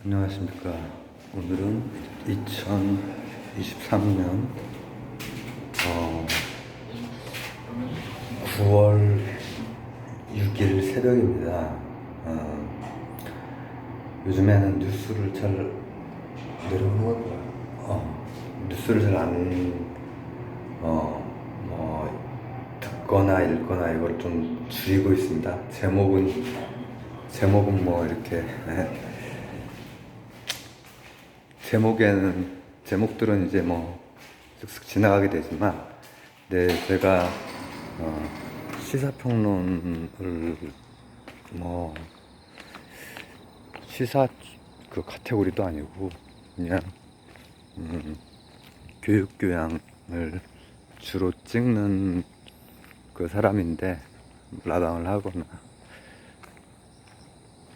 안녕하십니까. 오늘은 2023년 9월 6일 새벽입니다. 요즘에는 뉴스를 잘 뉴스를 잘 안 듣거나 읽거나 이걸 좀 줄이고 있습니다. 제목은 뭐 이렇게 제목들은 이제 뭐 쓱쓱 지나가게 되지만, 네, 제가 시사평론을 뭐 시사 그 카테고리도 아니고 그냥 교육교양을 주로 찍는 그 사람인데, 라방을 하거나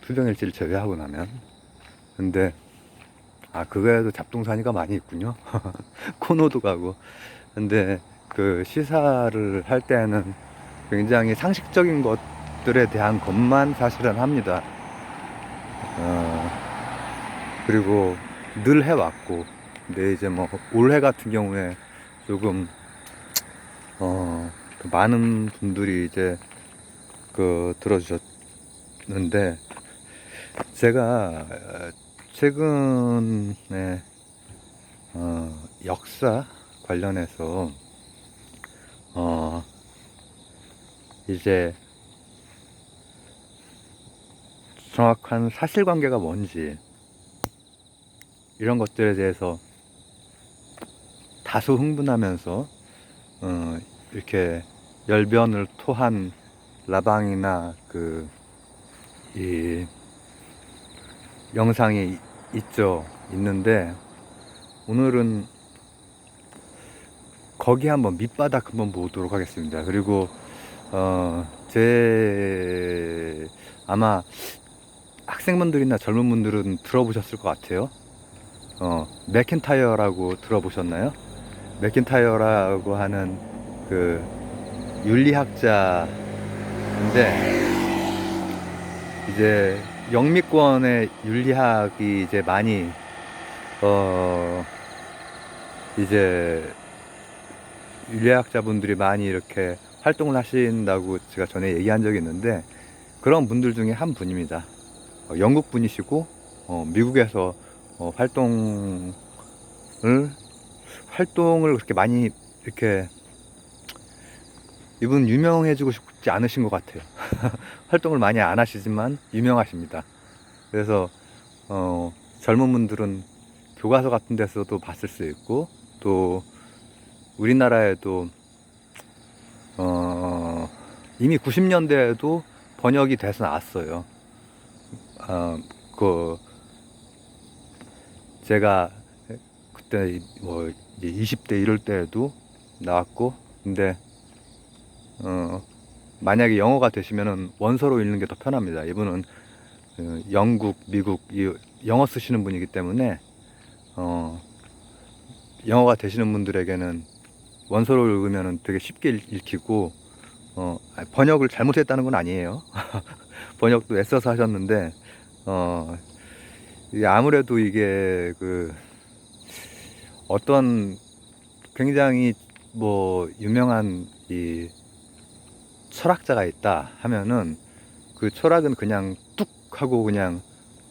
투병일지를 제외하고 나면. 근데 그 외에도 잡동사니가 많이 있군요. 코너도 가고. 근데 그 시사를 할 때는 굉장히 상식적인 것들에 대한 것만 사실은 합니다. 그리고 늘 해왔고. 근데 이제 뭐 올해 같은 경우에 조금 많은 분들이 이제 들어주셨는데, 제가 최근에 역사 관련해서 이제 정확한 사실관계가 뭔지 이런 것들에 대해서 다소 흥분하면서 이렇게 열변을 토한 라방이나 이 영상이 있는데, 오늘은 거기 한번 밑바닥 한번 보도록 하겠습니다. 그리고 아마 학생분들이나 젊은 분들은 들어보셨을 것 같아요. 맥킨타이어라고 들어보셨나요? 맥킨타이어라고 하는 그 윤리학자인데, 이제 영미권의 윤리학이 이제 많이 이제 윤리학자분들이 많이 이렇게 활동을 하신다고 제가 전에 얘기한 적이 있는데, 그런 분들 중에 한 분입니다. 영국 분이시고 미국에서 활동을 그렇게 많이 이렇게, 이분 유명해지고 싶지 않으신 것 같아요. 활동을 많이 안 하시지만 유명하십니다. 그래서 젊은 분들은 교과서 같은 데서도 봤을 수 있고, 또 우리나라에도 이미 90년대에도 번역이 돼서 나왔어요. 제가 그때 뭐 이제 20대 이럴 때에도 나왔고. 근데 만약에 영어가 되시면은 원서로 읽는 게 더 편합니다. 이분은 영국, 미국 영어 쓰시는 분이기 때문에 영어가 되시는 분들에게는 원서로 읽으면은 되게 쉽게 읽히고, 번역을 잘못했다는 건 아니에요. 번역도 애써서 하셨는데, 아무래도 이게 어떤 굉장히 뭐 유명한 이 철학자가 있다 하면은, 그 철학은 그냥 뚝 하고 그냥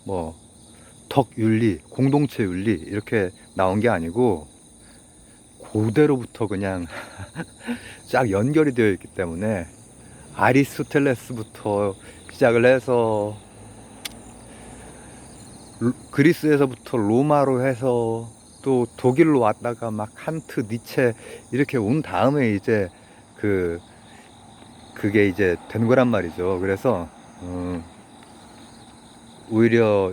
뭐 덕윤리, 공동체 윤리 이렇게 나온 게 아니고, 고대로부터 그냥 쫙 연결이 되어 있기 때문에, 아리스토텔레스부터 시작을 해서 그리스에서부터 로마로 해서 또 독일로 왔다가 막 칸트, 니체 이렇게 온 다음에 이제 그게 이제 된 거란 말이죠. 그래서 오히려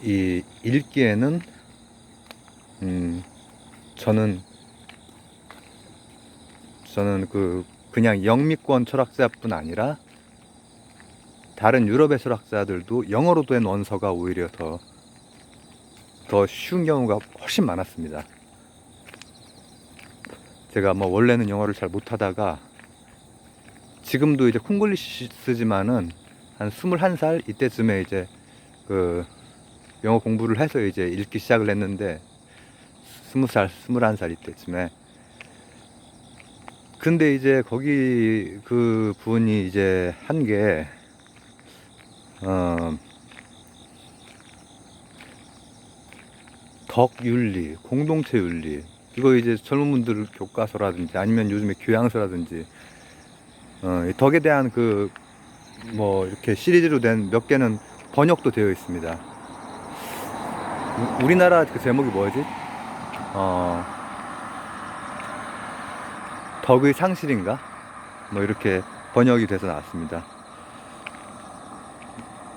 이 읽기에는 저는 그냥 영미권 철학자뿐 아니라 다른 유럽의 철학자들도 영어로 된 원서가 오히려 더 쉬운 경우가 훨씬 많았습니다. 제가 뭐 원래는 영어를 잘 못하다가, 지금도 이제 콩글리시 쓰지만은 한 21살 이때쯤에 이제 영어 공부를 해서 이제 읽기 시작을 했는데 20살, 21살 이때쯤에. 근데 이제 거기 그 분이 이제 한 게 덕윤리, 공동체 윤리, 이거 이제 젊은 분들 교과서라든지 아니면 요즘에 교양서라든지 이 덕에 대한 그 뭐 이렇게 시리즈로 된 몇 개는 번역도 되어 있습니다. 우리나라 그 제목이 뭐지? 덕의 상실인가? 뭐 이렇게 번역이 돼서 나왔습니다.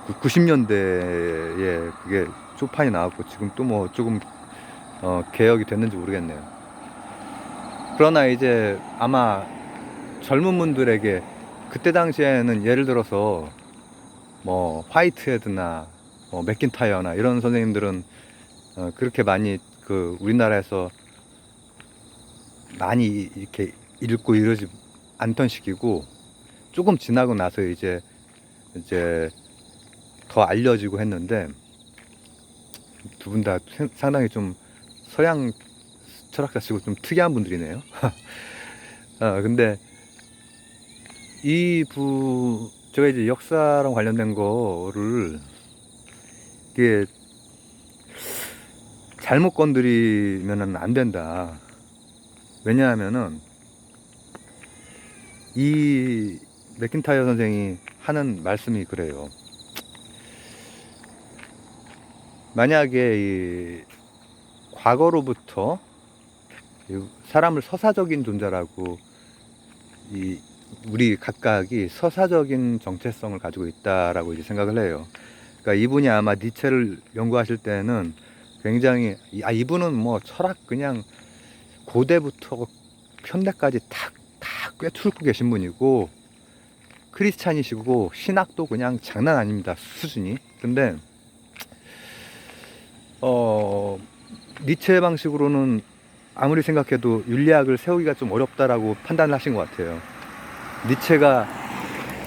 90년대에 그게 초판이 나왔고 지금 또 뭐 조금 개혁이 됐는지 모르겠네요. 그러나 이제 아마 젊은 분들에게 그때 당시에는 예를 들어서 뭐 화이트헤드나 맥킨타이어나 이런 선생님들은 그렇게 많이 그 우리나라에서 많이 이렇게 읽고 이러지 않던 시기고, 조금 지나고 나서 이제 더 알려지고 했는데, 두 분 다 상당히 좀 서양 철학자치고 좀 특이한 분들이네요. 근데 제가 이제 역사랑 관련된 거를 이게 잘못 건드리면은 안 된다. 왜냐하면은 이 맥킨타이어 선생이 하는 말씀이 그래요. 만약에 이 과거로부터 사람을 서사적인 존재라고, 우리 각각이 서사적인 정체성을 가지고 있다라고 이제 생각을 해요. 그러니까 이분이 아마 니체를 연구하실 때는 굉장히, 이분은 뭐 철학 그냥 고대부터 현대까지 다 꿰뚫고 계신 분이고, 크리스찬이시고 신학도 그냥 장난 아닙니다, 수준이. 근데 니체의 방식으로는 아무리 생각해도 윤리학을 세우기가 좀 어렵다라고 판단을 하신 것 같아요. 니체가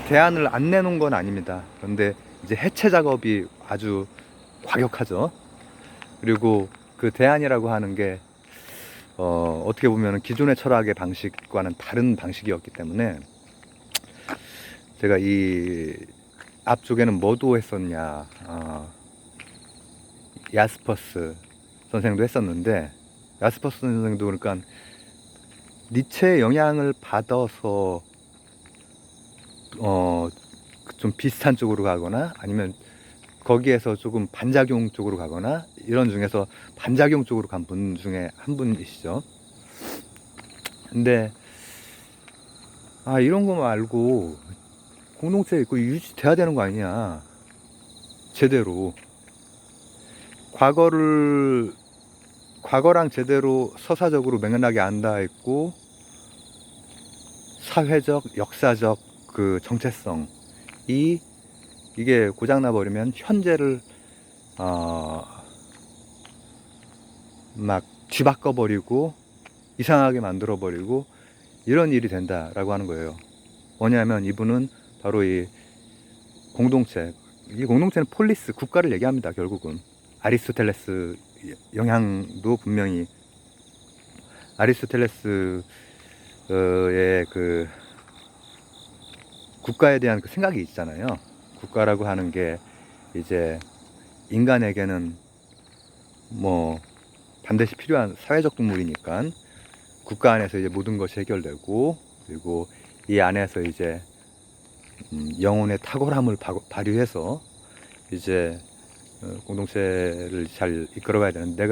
대안을 안 내놓은 건 아닙니다. 그런데 이제 해체 작업이 아주 과격하죠. 그리고 그 대안이라고 하는 게 어떻게 보면 기존의 철학의 방식과는 다른 방식이었기 때문에, 제가 이 앞쪽에는 뭐도 했었냐, 야스퍼스 선생도 했었는데, 야스퍼스 선생도 그러니까 니체의 영향을 받아서 좀 비슷한 쪽으로 가거나 아니면 거기에서 조금 반작용 쪽으로 가거나, 이런 중에서 반작용 쪽으로 간 분 중에 한 분이시죠. 근데 이런 거 말고 공동체 있고 유지돼야 되는 거 아니냐, 제대로. 과거랑 제대로 서사적으로 맥락이 안 닿아 있고, 사회적, 역사적 그 정체성, 이게 고장나 버리면 현재를 막 뒤바꿔 버리고 이상하게 만들어 버리고 이런 일이 된다라고 하는 거예요. 뭐냐면 이분은 바로 이 공동체는 폴리스, 국가를 얘기합니다. 결국은 아리스토텔레스 영향도 분명히, 아리스토텔레스의 그 국가에 대한 그 생각이 있잖아요. 국가라고 하는 게 이제 인간에게는 뭐 반드시 필요한 사회적 동물이니까 국가 안에서 이제 모든 것이 해결되고, 그리고 이 안에서 이제 영혼의 탁월함을 발휘해서 이제 공동체를 잘 이끌어가야 되는데,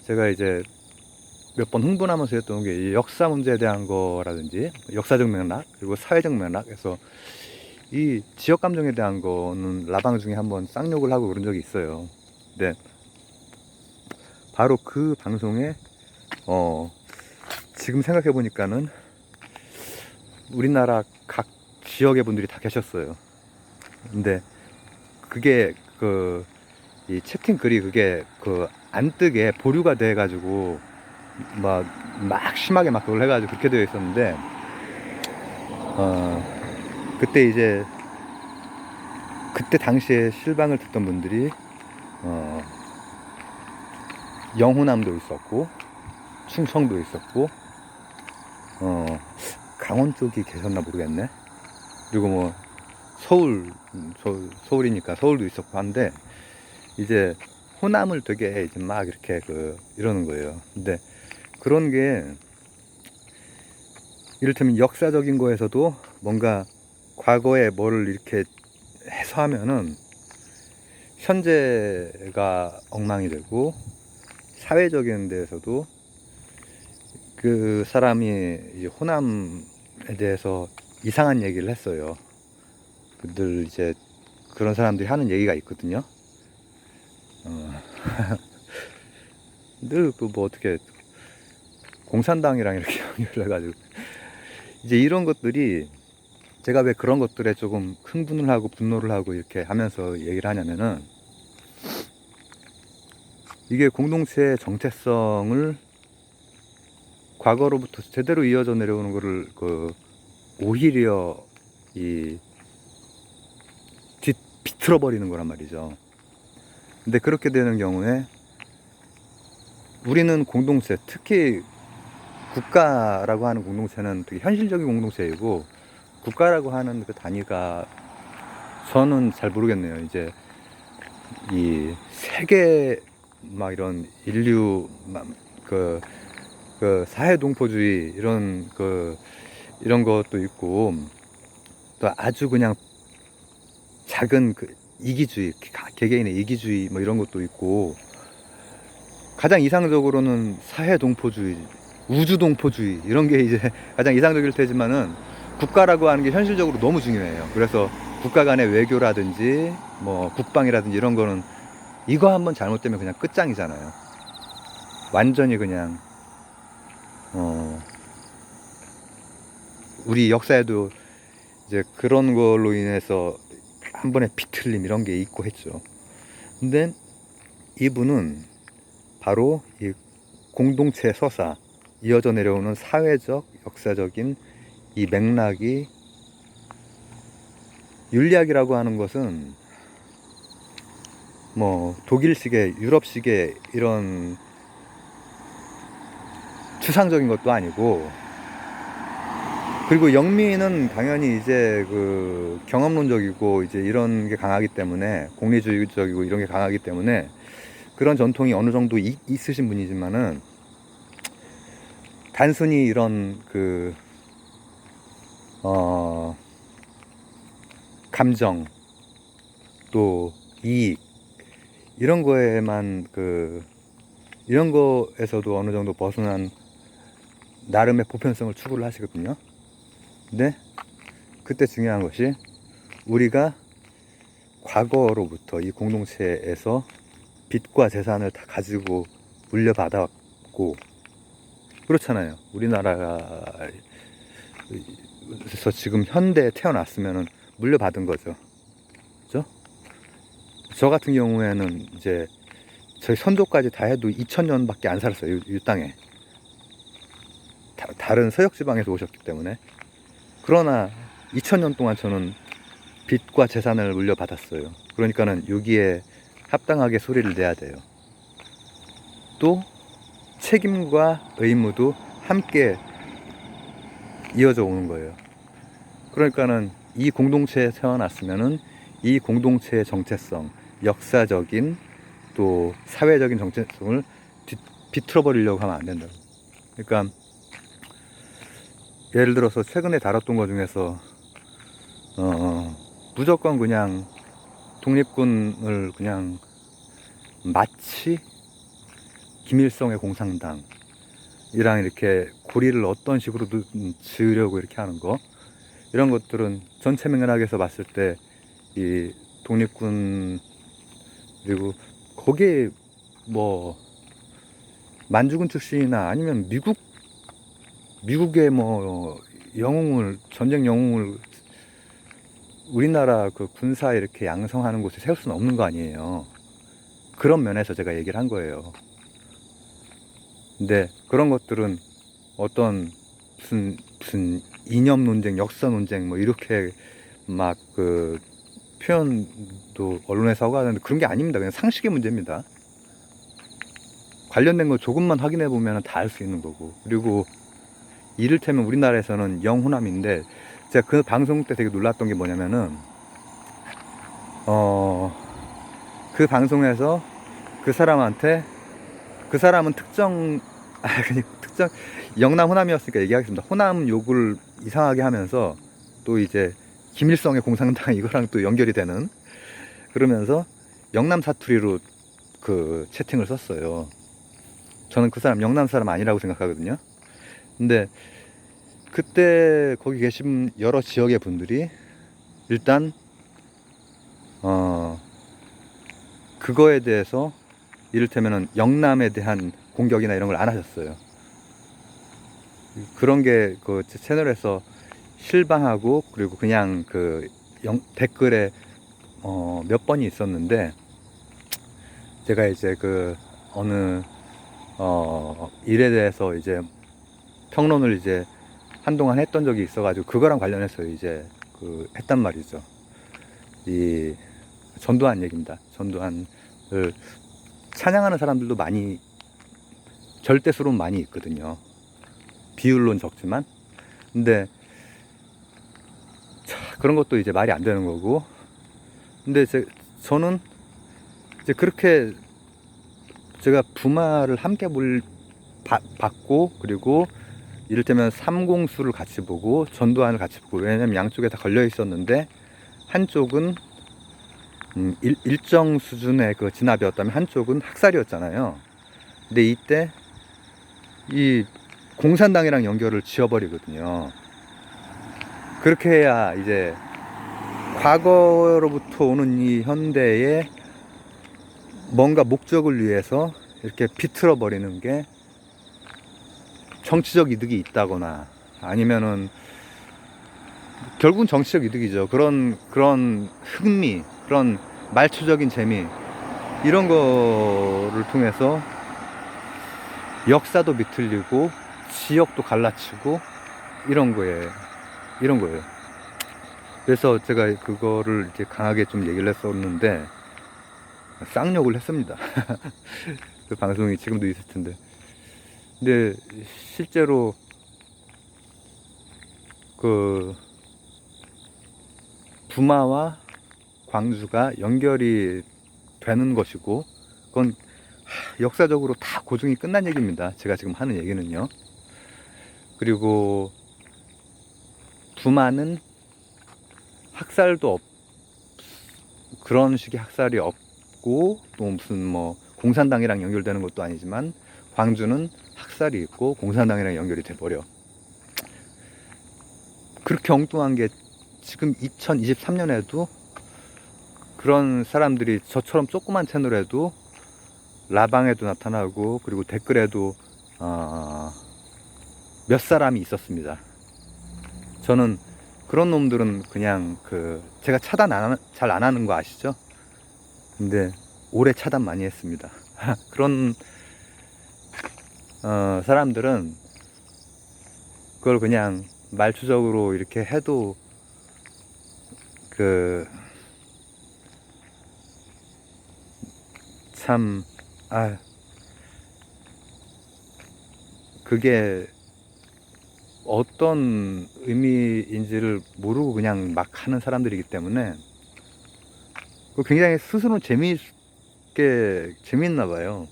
제가 이제 몇 번 흥분하면서 했던 게 역사 문제에 대한 거라든지 역사적 맥락, 그리고 사회적 맥락에서 이 지역 감정에 대한 거는 라방 중에 한번 쌍욕을 하고 그런 적이 있어요. 근데 바로 그 방송에 지금 생각해 보니까는 우리나라 각 지역의 분들이 다 계셨어요. 근데 그게 이 채팅 글이 그게 안 뜨게 보류가 돼 가지고 막 심하게 그걸 해가지고 그렇게 되어 있었는데, 그때 당시에 실방을 듣던 분들이 어, 영호남도 있었고, 충청도 있었고, 강원 쪽이 계셨나 모르겠네. 그리고 뭐 서울이니까 서울도 있었고 한데, 이제 호남을 되게 이제 막 이렇게 이러는 거예요. 근데 그런 게 이를테면 역사적인 거에서도 뭔가 과거에 뭐를 이렇게 해서 하면은 현재가 엉망이 되고, 사회적인 데에서도 그 사람이 이제 호남에 대해서 이상한 얘기를 했어요. 늘 이제 그런 사람들이 하는 얘기가 있거든요. 늘 뭐 어떻게 공산당이랑 이렇게 연결을 해가지고, 이제 이런 것들이, 제가 왜 그런 것들에 조금 흥분을 하고 분노를 하고 이렇게 하면서 얘기를 하냐면은, 이게 공동체의 정체성을 과거로부터 제대로 이어져 내려오는 거를 오히려 비틀어 버리는 거란 말이죠. 근데 그렇게 되는 경우에 우리는 공동체, 특히 국가라고 하는 공동체는 되게 현실적인 공동체이고, 국가라고 하는 그 단위가 저는 잘 모르겠네요. 이제 이 세계 막 이런 인류 그 사회동포주의 이런 것도 있고, 또 아주 그냥 작은 이기주의, 개개인의 이기주의 뭐 이런 것도 있고, 가장 이상적으로는 사회동포주의, 우주동포주의 이런 게 이제 가장 이상적일 테지만은, 국가라고 하는 게 현실적으로 너무 중요해요. 그래서 국가 간의 외교라든지 뭐 국방이라든지 이런 거는, 이거 한번 잘못되면 그냥 끝장이잖아요. 완전히 그냥 우리 역사에도 이제 그런 걸로 인해서 한 번에 비틀림 이런 게 있고 했죠. 근데 이분은 바로 이 공동체 서사, 이어져 내려오는 사회적, 역사적인 이 맥락이, 윤리학이라고 하는 것은 뭐 독일식의, 유럽식의 이런 추상적인 것도 아니고, 그리고 영미는 당연히 이제 경험론적이고 이제 이런 게 강하기 때문에, 공리주의적이고 이런 게 강하기 때문에 그런 전통이 어느 정도 있으신 분이지만은, 단순히 이런 감정, 또 이익, 이런 거에만 이런 거에서도 어느 정도 벗어난 나름의 보편성을 추구를 하시거든요. 근데 그때 중요한 것이, 우리가 과거로부터 이 공동체에서 빚과 재산을 다 가지고 물려받았고, 그렇잖아요. 우리나라에서 지금 현대에 태어났으면 물려받은 거죠. 그죠? 저 같은 경우에는 이제 저희 선조까지 다 해도 2000년밖에 안 살았어요. 이 땅에. 다른 서역 지방에서 오셨기 때문에. 그러나 2000년 동안 저는 빚과 재산을 물려받았어요. 그러니까는 여기에 합당하게 소리를 내야 돼요. 또 책임과 의무도 함께 이어져 오는 거예요. 그러니까는 이 공동체에 태어났으면은 이 공동체의 정체성, 역사적인 또 사회적인 정체성을 비틀어 버리려고 하면 안 된다고. 그러니까 예를 들어서 최근에 다뤘던 것 중에서 무조건 그냥 독립군을 그냥 마치 김일성의 공산당이랑 이렇게 고리를 어떤 식으로 지으려고 이렇게 하는 거, 이런 것들은 전체 맥락에서 봤을 때 이 독립군, 그리고 거기에 뭐 만주군 출신이나 아니면 미국의 뭐 전쟁 영웅을 우리나라 군사에 이렇게 양성하는 곳에 세울 수는 없는 거 아니에요. 그런 면에서 제가 얘기를 한 거예요. 근데 그런 것들은 어떤 무슨 이념 논쟁, 역사 논쟁 뭐 이렇게 막 표현도 언론에서 하고 하는데 그런 게 아닙니다. 그냥 상식의 문제입니다. 관련된 거 조금만 확인해 보면 다 알 수 있는 거고. 그리고 이를테면 우리나라에서는 영호남인데 제가 그 방송 때 되게 놀랐던 게 뭐냐면은 그 방송에서 그 사람한테 그 사람은 특정 그냥 특정 영남 호남이었으니까 얘기하겠습니다. 호남 욕을 이상하게 하면서 또 이제 김일성의 공산당 이거랑 또 연결이 되는 그러면서 영남 사투리로 그 채팅을 썼어요. 저는 그 사람 영남 사람 아니라고 생각하거든요. 근데 그때 거기 계신 여러 지역의 분들이 일단 그거에 대해서 이를테면은 영남에 대한 공격이나 이런 걸 안 하셨어요. 그런 게 그 채널에서 실방하고 그리고 그냥 그 댓글에 몇 번이 있었는데 제가 이제 그 어느 일에 대해서 이제 평론을 이제 한동안 했던 적이 있어가지고 그거랑 관련해서 이제 그 했단 말이죠. 이 전두환 얘기입니다. 전두환을 찬양하는 사람들도 많이 절대수로는 많이 있거든요. 비율로는 적지만. 근데 그런 것도 이제 말이 안 되는 거고. 근데 저는 이제 그렇게 제가 부마를 함께 받고 그리고 이를테면 삼공수를 같이 보고 전두환을 같이 보고 왜냐면 양쪽에 다 걸려 있었는데 한쪽은 일정 수준의 그 진압이었다면 한쪽은 학살이었잖아요. 근데 이때 이 공산당이랑 연결을 지어버리거든요. 그렇게 해야 이제 과거로부터 오는 이 현대에 뭔가 목적을 위해서 이렇게 비틀어 버리는 게 정치적 이득이 있다거나 아니면은 결국은 정치적 이득이죠. 그런 흥미, 그런 말초적인 재미 이런 거를 통해서 역사도 비틀리고 지역도 갈라치고 이런 거예요. 그래서 제가 그거를 이제 강하게 좀 얘기를 했었는데 쌍욕을 했습니다. 그 방송이 지금도 있을 텐데. 근데 실제로 그 부마와 광주가 연결이 되는 것이고 그건 역사적으로 다 고증이 끝난 얘기입니다. 제가 지금 하는 얘기는요. 그리고 부마는 학살도 그런 식의 학살이 없고 또 무슨 뭐 공산당이랑 연결되는 것도 아니지만 광주는 학살이 있고 공산당이랑 연결이 돼버려. 그렇게 엉뚱한 게 지금 2023년에도 그런 사람들이 저처럼 조그만 채널에도 라방에도 나타나고 그리고 댓글에도 몇 사람이 있었습니다. 저는 그런 놈들은 그냥 제가 차단 잘 안 하는 거 아시죠? 근데 오래 차단 많이 했습니다. 그런 사람들은 그걸 그냥 말초적으로 이렇게 해도 그게 어떤 의미인지를 모르고 그냥 막 하는 사람들이기 때문에 굉장히 스스로 재미있나 봐요.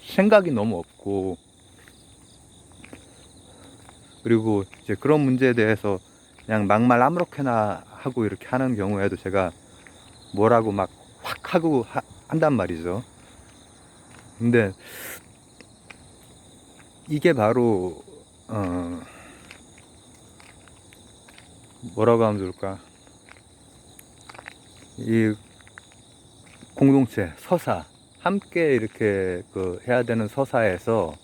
생각이 너무 없고 그리고 이제 그런 문제에 대해서 그냥 막말 아무렇게나 하고 이렇게 하는 경우에도 제가 뭐라고 막 확 하고 한단 말이죠. 근데 이게 바로 뭐라고 하면 좋을까? 이 공동체 서사 함께 이렇게 해야 되는 서사에서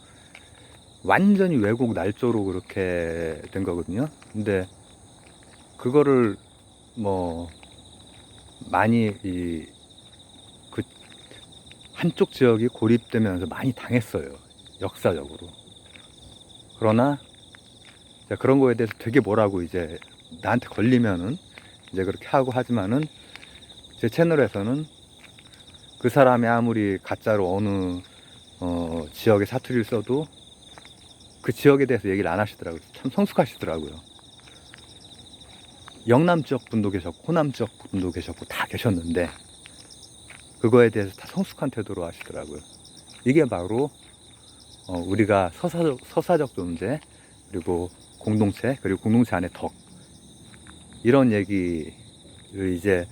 완전히 왜곡 날조로 그렇게 된 거거든요. 근데 그거를 뭐 많이 한쪽 지역이 고립되면서 많이 당했어요. 역사적으로. 그러나 그런 거에 대해서 되게 뭐라고 이제 나한테 걸리면은 이제 그렇게 하고 하지만은 제 채널에서는 그 사람이 아무리 가짜로 어느 지역의 사투리를 써도 그 지역에 대해서 얘기를 안 하시더라고요. 참 성숙하시더라고요. 영남 지역 분도 계셨고 호남 지역 분도 계셨고 다 계셨는데 그거에 대해서 다 성숙한 태도로 하시더라고요. 이게 바로 우리가 서사적 존재, 그리고 공동체, 그리고 공동체 안에 덕, 이런 얘기를 이제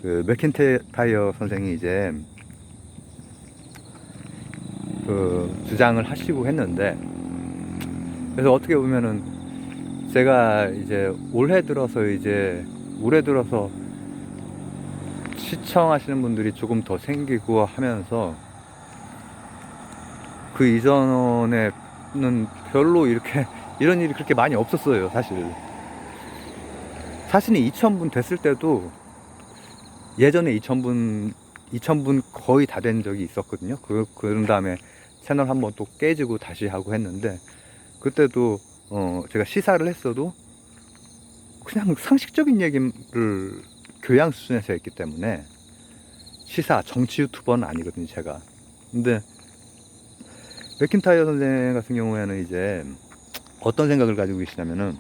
그 맥킨타이어 선생이 이제 그 주장을 하시고 했는데, 그래서 어떻게 보면은 제가 이제 올해 들어서 시청하시는 분들이 조금 더 생기고 하면서 그 이전에는 별로 이렇게 이런 일이 그렇게 많이 없었어요. 사실은 2000분 됐을 때도 예전에 2000분 거의 다 된 적이 있었거든요. 그런 다음에 채널 한번 또 깨지고 다시 하고 했는데, 그때도 제가 시사를 했어도 그냥 상식적인 얘기를 교양 수준에서 했기 때문에, 정치 유튜버는 아니거든요, 제가. 근데 맥킨타이어 선생 같은 경우에는 이제 어떤 생각을 가지고 계시냐면은,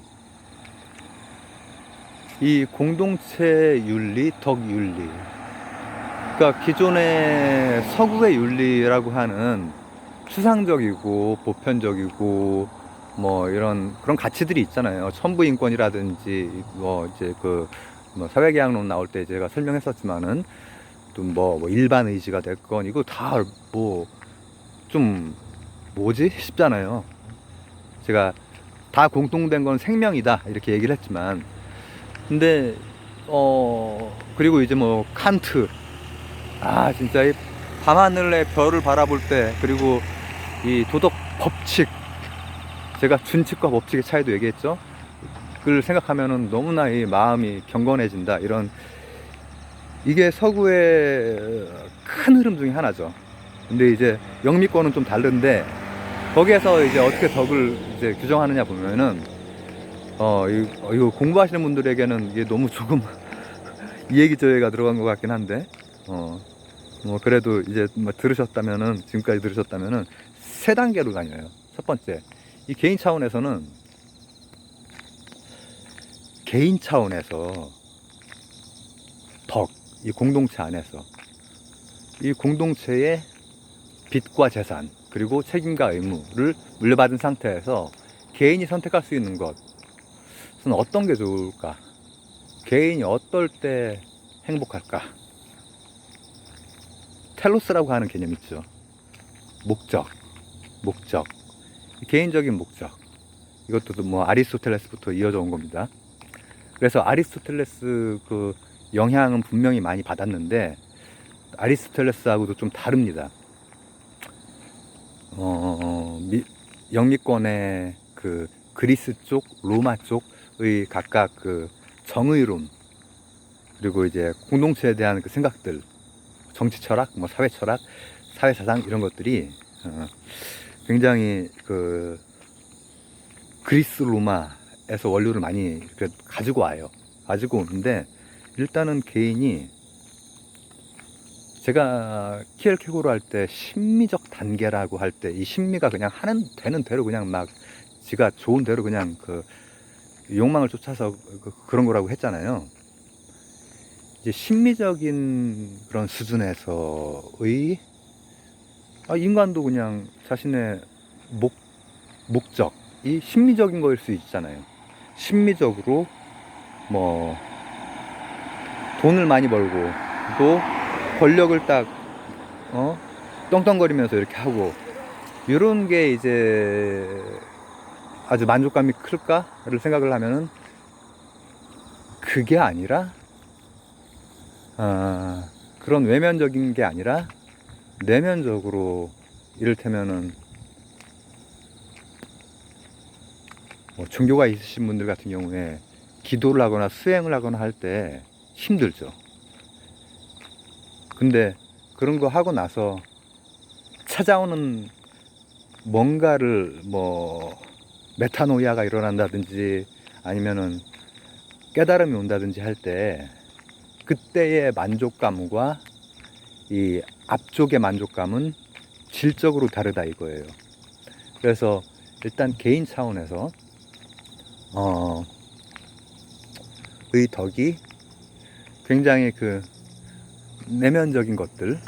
이 공동체 윤리, 덕 윤리, 그러니까 기존의 서구의 윤리라고 하는 추상적이고 보편적이고 뭐 이런 그런 가치들이 있잖아요. 천부인권이라든지 이제 뭐 사회계약론 나올 때 제가 설명했었지만은, 또 뭐 일반 의지가 됐건 이거 다 뭐 좀 뭐지 싶잖아요. 제가 다 공통된 건 생명이다 이렇게 얘기를 했지만, 근데 그리고 이제 뭐 칸트, 진짜 이 밤하늘의 별을 바라볼 때, 그리고 이 도덕 법칙, 제가 준칙과 법칙의 차이도 얘기했죠. 그걸 생각하면은 너무나 이 마음이 경건해진다. 이게 서구의 큰 흐름 중에 하나죠. 근데 이제 영미권은 좀 다른데, 거기에서 이제 어떻게 덕을 이제 규정하느냐 보면은, 이거 공부하시는 분들에게는 이게 너무 조금 이 얘기 저 얘기가 들어간 것 같긴 한데, 뭐 그래도 이제 뭐 지금까지 들으셨다면은 세 단계로 나뉘어요. 첫 번째, 이 개인 차원에서 덕, 이 공동체 안에서 이 공동체의 빚과 재산, 그리고 책임과 의무를 물려받은 상태에서 개인이 선택할 수 있는 것은 어떤 게 좋을까? 개인이 어떨 때 행복할까? 텔로스라고 하는 개념 있죠. 목적, 개인적인 목적. 이것도 뭐 아리스토텔레스부터 이어져 온 겁니다. 그래서 아리스토텔레스 그 영향은 분명히 많이 받았는데, 아리스토텔레스하고도 좀 다릅니다. 영미권의 그 그리스 쪽, 로마 쪽의 각각 그 정의론, 그리고 이제 공동체에 대한 그 생각들, 정치 철학, 뭐 사회 철학, 사회 사상, 이런 것들이 굉장히 그 그리스 로마에서 원료를 많이 가지고 오는데, 일단은 개인이, 제가 키엘케고르 할 때 심미적 단계라고 할 때, 이 심미가 그냥 되는 대로 그냥 막 지가 좋은 대로 그냥 그 욕망을 쫓아서 그런 거라고 했잖아요. 이제 심미적인 그런 수준에서의 인간도 그냥 자신의 목적이 심미적인 거일 수 있잖아요. 심미적으로 뭐 돈을 많이 벌고, 또 권력을 딱 떵떵거리면서 이렇게 하고, 이런 게 이제 아주 만족감이 클까를 생각을 하면은, 그게 아니라 그런 외면적인 게 아니라 내면적으로, 이를테면은 뭐 종교가 있으신 분들 같은 경우에 기도를 하거나 수행을 하거나 할 때 힘들죠. 근데 그런 거 하고 나서 찾아오는 뭔가를, 뭐 메타노이아가 일어난다든지, 아니면은 깨달음이 온다든지 할 때 그때의 만족감과 이 앞쪽의 만족감은 질적으로 다르다 이거예요. 그래서 일단 개인 차원에서 의 덕이 굉장히 그 내면적인 것들,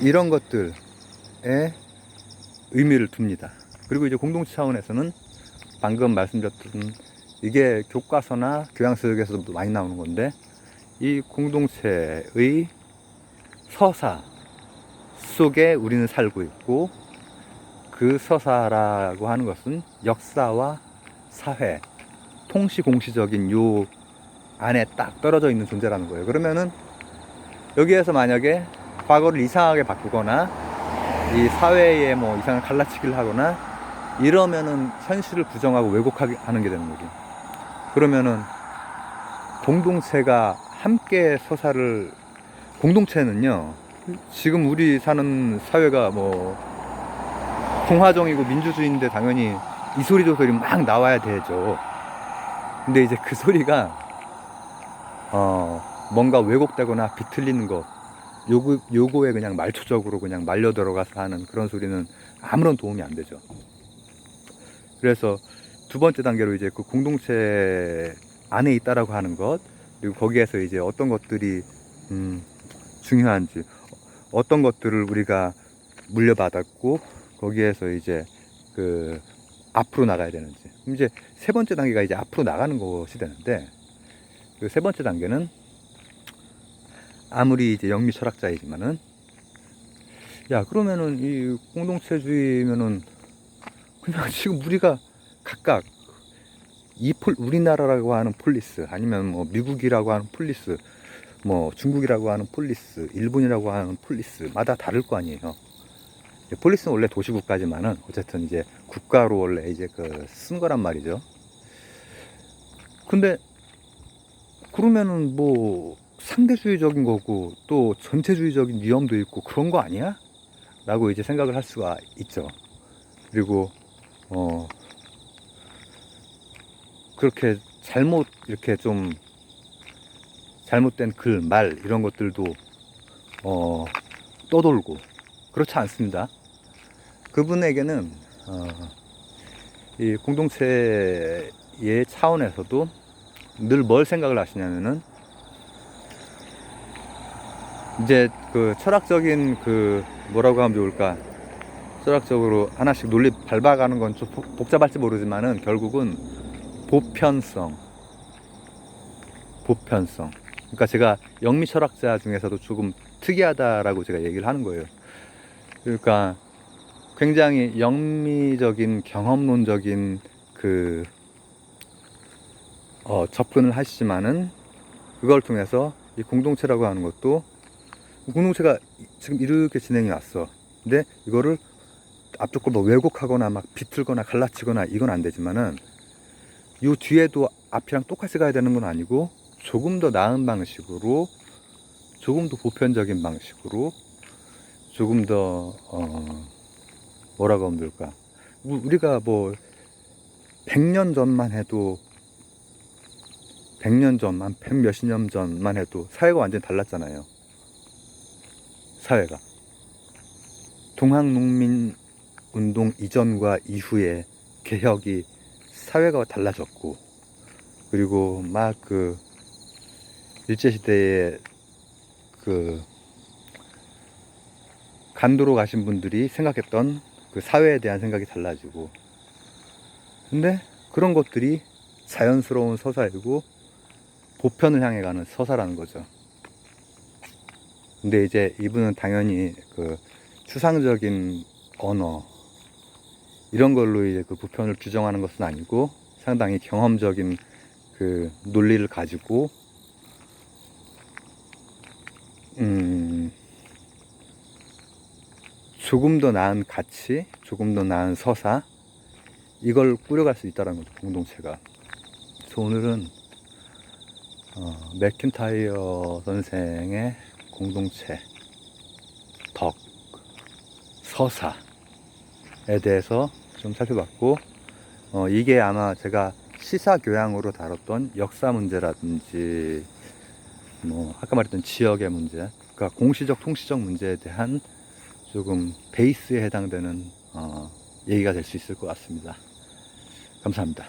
이런 것들에 의미를 둡니다. 그리고 이제 공동체 차원에서는 방금 말씀드렸던 이게 교과서나 교양서적에서도 많이 나오는 건데, 이 공동체의 서사 속에 우리는 살고 있고, 그 서사라고 하는 것은 역사와 사회, 통시공시적인 요 안에 딱 떨어져 있는 존재라는 거예요. 그러면은 여기에서 만약에 과거를 이상하게 바꾸거나 이 사회에 뭐 이상한 갈라치기를 하거나 이러면은 현실을 부정하고 왜곡하게 하는 게 되는 거죠. 그러면은 공동체가 함께 서사를, 공동체는요, 지금 우리 사는 사회가 뭐 공화정이고 민주주의인데 당연히 이 소리 저 소리 막 나와야 되죠. 근데 이제 그 소리가 뭔가 왜곡되거나 비틀리는 것, 요거에 그냥 말초적으로 그냥 말려 들어가서 하는 그런 소리는 아무런 도움이 안 되죠. 그래서 두 번째 단계로 이제 그 공동체 안에 있다라고 하는 것, 그리고 거기에서 이제 어떤 것들이 중요한지, 어떤 것들을 우리가 물려받았고 거기에서 이제 그 앞으로 나가야 되는지. 그럼 이제 세 번째 단계가 이제 앞으로 나가는 것이 되는데, 그 세 번째 단계는 아무리 이제 영미 철학자이지만은, 야 그러면은 이 공동체주의면은 그냥 지금 우리가 각각 우리나라라고 하는 폴리스, 아니면 뭐 미국이라고 하는 폴리스, 뭐 중국이라고 하는 폴리스, 일본이라고 하는 폴리스마다 다를 거 아니에요. 폴리스는 원래 도시국가지만은 어쨌든 이제 국가로 원래 이제 쓴 거란 말이죠. 근데 그러면은 뭐 상대주의적인 거고 또 전체주의적인 위험도 있고 그런 거 아니야? 라고 이제 생각을 할 수가 있죠. 그리고 그렇게 이렇게 좀 잘못된 글, 말 이런 것들도 떠돌고 그렇지 않습니다. 그분에게는 이 공동체의 차원에서도 늘 뭘 생각을 하시냐면은, 이제 그 철학적인 뭐라고 하면 좋을까, 철학적으로 하나씩 논리 밟아가는 건 좀 복잡할지 모르지만은 결국은 보편성. 그러니까 제가 영미 철학자 중에서도 조금 특이하다라고 제가 얘기를 하는 거예요. 그러니까 굉장히 영미적인 경험론적인 접근을 하시지만은 그걸 통해서 이 공동체라고 하는 것도, 공동체가 지금 이렇게 진행이 왔어. 근데 이거를 앞쪽 걸 뭐 왜곡하거나 막 비틀거나 갈라치거나 이건 안 되지만은, 요 뒤에도 앞이랑 똑같이 가야 되는 건 아니고 조금 더 나은 방식으로, 조금 더 보편적인 방식으로, 조금 더 뭐라고 하면 될까, 우리가 뭐 100년 전만 해도, 100년 전만, 100 몇십 년 전만 해도 사회가 완전히 달랐잖아요. 사회가 동학농민운동 이전과 이후에 개혁이, 사회가 달라졌고, 그리고 막 일제시대에 간도로 가신 분들이 생각했던 그 사회에 대한 생각이 달라지고, 근데 그런 것들이 자연스러운 서사이고 보편을 향해 가는 서사라는 거죠. 근데 이제 이분은 당연히 추상적인 언어 이런 걸로 이제 보편을 규정하는 것은 아니고, 상당히 경험적인 논리를 가지고 조금 더 나은 가치, 조금 더 나은 서사, 이걸 꾸려갈 수 있다는 거죠, 공동체가. 그래서 오늘은 맥킨타이어 선생의 공동체, 덕, 서사에 대해서 좀 살펴봤고, 이게 아마 제가 시사 교양으로 다뤘던 역사 문제라든지 뭐 아까 말했던 지역의 문제, 그러니까 공시적 통시적 문제에 대한 조금 베이스에 해당되는 얘기가 될 수 있을 것 같습니다. 감사합니다.